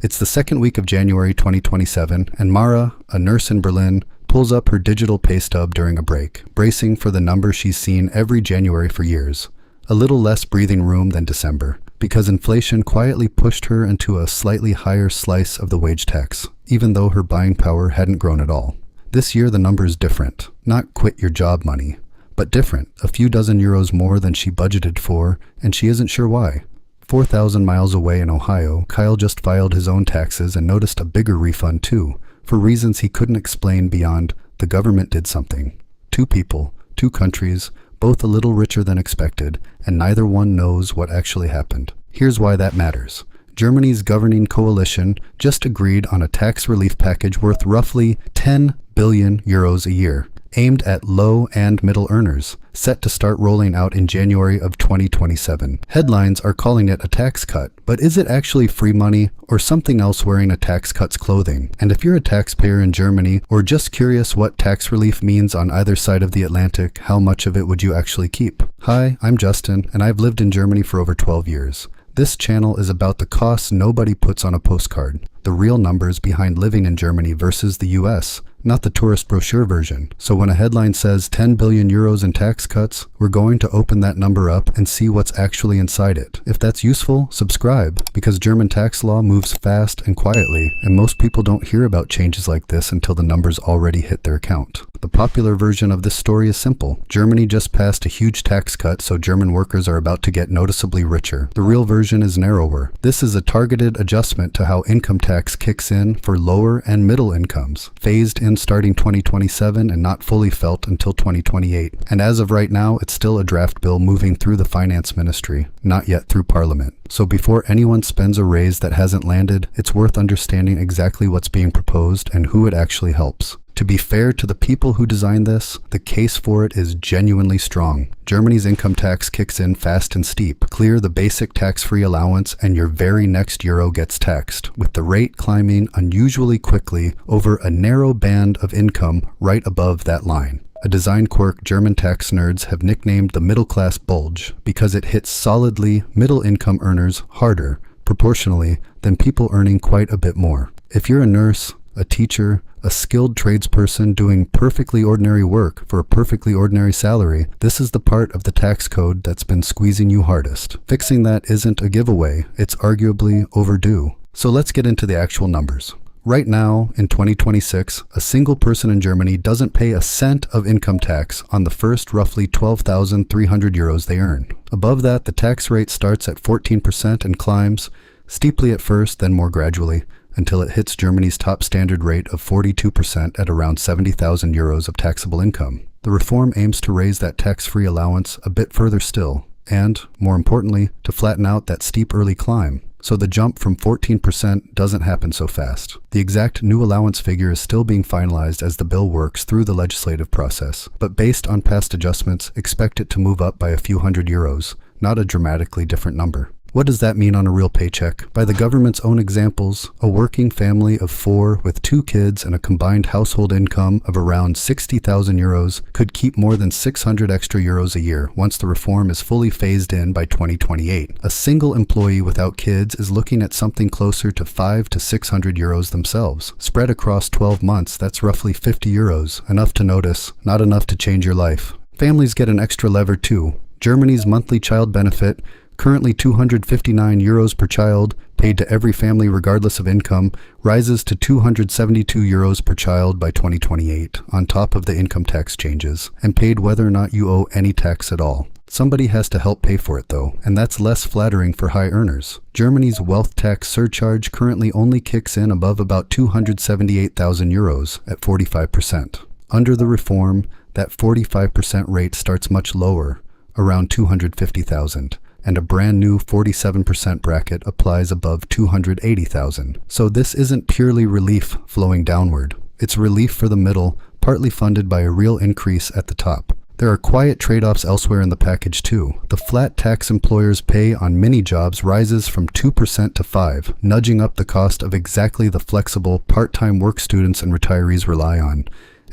It's the second week of January 2027, and Mara, a nurse in Berlin, pulls up her digital pay stub during a break, bracing for the number she's seen every January for years. A little less breathing room than December, because inflation quietly pushed her into a slightly higher slice of the wage tax, even though her buying power hadn't grown at all. This year the number is different, not quit your job money, but different, a few dozen euros more than she budgeted for, and she isn't sure why. 4,000 miles away in Ohio, Kyle just filed his own taxes and noticed a bigger refund too, for reasons he couldn't explain beyond the government did something. 2 people, 2 countries, both a little richer than expected, and neither one knows what actually happened. Here's why that matters. Germany's governing coalition just agreed on a tax relief package worth roughly 10 billion euros a year, aimed at low and middle earners, set to start rolling out in January of 2027. Headlines are calling it a tax cut, but is it actually free money or something else wearing a tax cut's clothing? And if you're a taxpayer in Germany or just curious what tax relief means on either side of the Atlantic, how much of it would you actually keep? Hi, I'm Justin, and I've lived in Germany for over 12 years. This channel is about the costs nobody puts on a postcard, the real numbers behind living in Germany versus the US, not the tourist brochure version. So when a headline says 10 billion euros in tax cuts, we're going to open that number up and see what's actually inside it. If that's useful, subscribe, because German tax law moves fast and quietly, and most people don't hear about changes like this until the numbers already hit their account. The popular version of this story is simple. Germany just passed a huge tax cut, so German workers are about to get noticeably richer. The real version is narrower. This is a targeted adjustment to how income tax kicks in for lower and middle incomes, phased in starting 2027 and not fully felt until 2028. And as of right now, it's still a draft bill moving through the finance ministry, not yet through parliament. So before anyone spends a raise that hasn't landed, it's worth understanding exactly what's being proposed and who it actually helps. To be fair to the people who designed this, the case for it is genuinely strong. Germany's income tax kicks in fast and steep. Clear the basic tax-free allowance and your very next euro gets taxed, with the rate climbing unusually quickly over a narrow band of income right above that line. A design quirk German tax nerds have nicknamed the middle-class bulge because it hits solidly middle-income earners harder, proportionally, than people earning quite a bit more. If you're a nurse, a teacher, a skilled tradesperson doing perfectly ordinary work for a perfectly ordinary salary, this is the part of the tax code that's been squeezing you hardest. Fixing that isn't a giveaway, it's arguably overdue. So let's get into the actual numbers. Right now, in 2026, a single person in Germany doesn't pay a cent of income tax on the first roughly 12,300 euros they earn. Above that, the tax rate starts at 14% and climbs, steeply at first, then more gradually, until it hits Germany's top standard rate of 42% at around 70,000 euros of taxable income. The reform aims to raise that tax-free allowance a bit further still, and, more importantly, to flatten out that steep early climb. So the jump from 14% doesn't happen so fast. The exact new allowance figure is still being finalized as the bill works through the legislative process, but based on past adjustments, expect it to move up by a few hundred euros, not a dramatically different number. What does that mean on a real paycheck? By the government's own examples, a working family of 4 with 2 kids and a combined household income of around 60,000 euros could keep more than 600 extra euros a year once the reform is fully phased in by 2028. A single employee without kids is looking at something closer to 500 to 600 euros themselves. Spread across 12 months, that's roughly 50 euros, enough to notice, not enough to change your life. Families get an extra lever too. Germany's monthly child benefit, currently 259 euros per child, paid to every family regardless of income, rises to 272 euros per child by 2028, on top of the income tax changes, and paid whether or not you owe any tax at all. Somebody has to help pay for it though, and that's less flattering for high earners. Germany's wealth tax surcharge currently only kicks in above about 278,000 euros at 45%. Under the reform, that 45% rate starts much lower, around 250,000. And a brand new 47% bracket applies above 280,000. So this isn't purely relief flowing downward. It's relief for the middle, partly funded by a real increase at the top. There are quiet trade-offs elsewhere in the package too. The flat tax employers pay on mini jobs rises from 2% to 5%, nudging up the cost of exactly the flexible part-time work students and retirees rely on.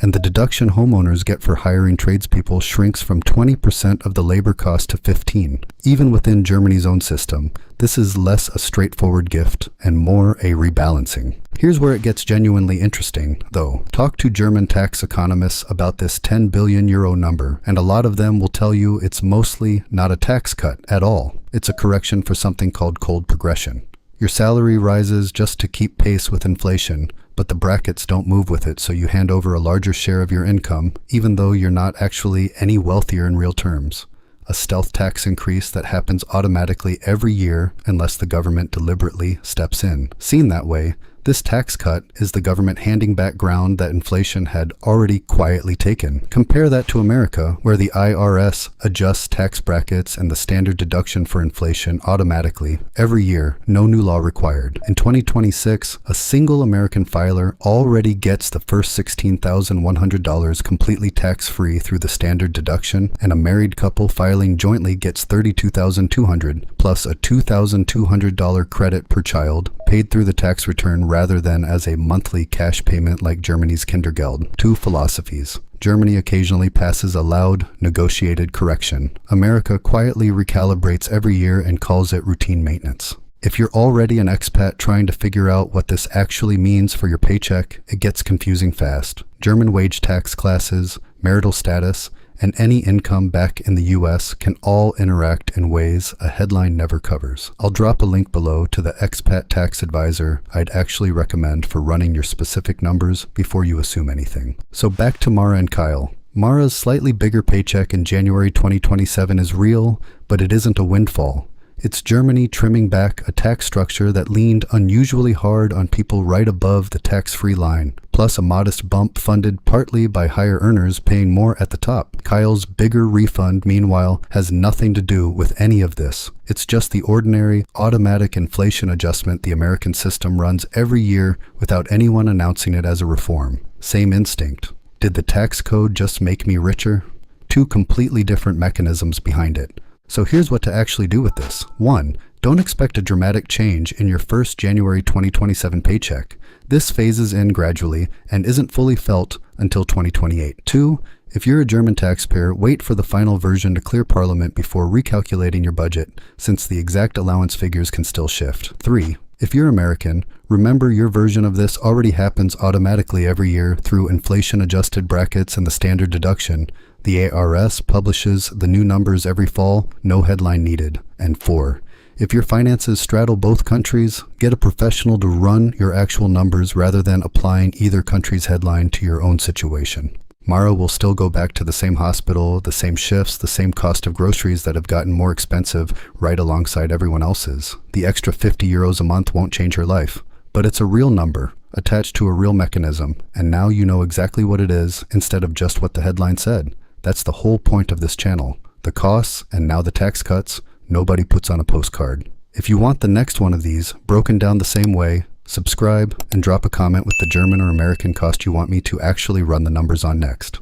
And the deduction homeowners get for hiring tradespeople shrinks from 20% of the labor cost to 15%. Even within Germany's own system, this is less a straightforward gift and more a rebalancing. Here's where it gets genuinely interesting, though. Talk to German tax economists about this 10 billion euro number, and a lot of them will tell you it's mostly not a tax cut at all. It's a correction for something called cold progression. Your salary rises just to keep pace with inflation, but the brackets don't move with it, so you hand over a larger share of your income, even though you're not actually any wealthier in real terms. A stealth tax increase that happens automatically every year unless the government deliberately steps in. Seen that way, this tax cut is the government handing back ground that inflation had already quietly taken. Compare that to America, where the IRS adjusts tax brackets and the standard deduction for inflation automatically every year, no new law required. In 2026, a single American filer already gets the first $16,100 completely tax-free through the standard deduction, and a married couple filing jointly gets $32,200 plus a $2,200 credit per child paid through the tax return rather than as a monthly cash payment like Germany's Kindergeld. 2 philosophies. Germany occasionally passes a loud, negotiated correction. America quietly recalibrates every year and calls it routine maintenance. If you're already an expat trying to figure out what this actually means for your paycheck, it gets confusing fast. German wage tax classes, marital status, and any income back in the US can all interact in ways a headline never covers. I'll drop a link below to the Expat tax advisor I'd actually recommend for running your specific numbers before you assume anything. So back to Mara and Kyle. Mara's slightly bigger paycheck in January 2027 is real, but it isn't a windfall. It's Germany trimming back a tax structure that leaned unusually hard on people right above the tax-free line, plus a modest bump funded partly by higher earners paying more at the top. Kyle's bigger refund, meanwhile, has nothing to do with any of this. It's just the ordinary, automatic inflation adjustment the American system runs every year without anyone announcing it as a reform. Same instinct. Did the tax code just make me richer? 2 completely different mechanisms behind it. So here's what to actually do with this. 1. Don't expect a dramatic change in your first January 2027 paycheck. This phases in gradually and isn't fully felt until 2028. 2. If you're a German taxpayer, wait for the final version to clear Parliament before recalculating your budget, since the exact allowance figures can still shift. 3. If you're American, remember your version of this already happens automatically every year through inflation-adjusted brackets and the standard deduction. The ARS publishes the new numbers every fall, no headline needed. And 4. If your finances straddle both countries, get a professional to run your actual numbers rather than applying either country's headline to your own situation. Mara will still go back to the same hospital, the same shifts, the same cost of groceries that have gotten more expensive right alongside everyone else's. The extra 50 euros a month won't change her life, but it's a real number attached to a real mechanism, and now you know exactly what it is instead of just what the headline said. That's the whole point of this channel. The costs, and now the tax cuts, nobody puts on a postcard. If you want the next one of these, broken down the same way, subscribe and drop a comment with the German or American cost you want me to actually run the numbers on next.